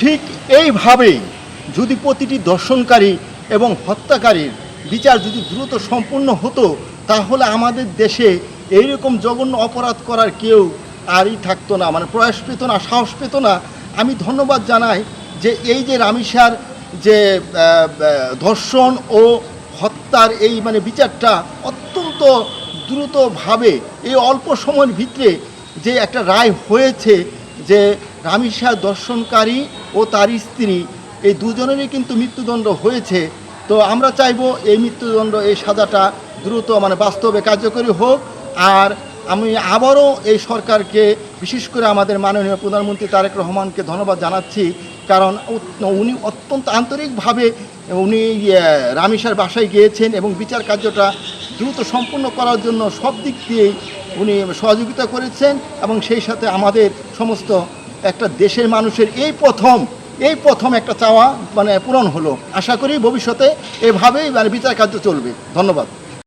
ঠিক এইভাবেই যদি প্রতিটি দর্শনকারী এবং হত্যাকারীর বিচার যদি দ্রুত সম্পূর্ণ হতো, তাহলে আমাদের দেশে এইরকম জঘন্য অপরাধ করার কেউ আরই থাকতো না, মানে প্রয়াস পেত না, সাহস পেত না। আমি ধন্যবাদ জানাই যে এই যে রামিসার যে ধর্ষণ ও হত্যার এই মানে বিচারটা অত্যন্ত দ্রুতভাবে এই অল্প সময়ের ভিতরে যে একটা রায় হয়েছে, যে রামিসা দর্শনকারী ও তার স্ত্রী এই দুজনেরই কিন্তু মৃত্যুদণ্ড হয়েছে। তো আমরা চাইবো এই মৃত্যুদণ্ড, এই সাজাটা দ্রুত মানে বাস্তবে কার্যকরী হোক। আর আমি আবারও এই সরকারকে, বিশেষ করে আমাদের মাননীয় প্রধানমন্ত্রী তারেক রহমানকে ধন্যবাদ জানাচ্ছি, কারণ উনি অত্যন্ত আন্তরিকভাবে উনি রামিসার বাসায় গিয়েছেন এবং বিচার কার্যটা দ্রুত সম্পূর্ণ করার জন্য সব দিক দিয়েই উনি সহযোগিতা করেছেন। এবং সেই সাথে আমাদের সমস্ত একটা দেশের মানুষের এই প্রথম একটা চাওয়া মানে পূরণ হলো। আশা করি ভবিষ্যতে এভাবেই মানে বিচার কার্য চলবে। ধন্যবাদ।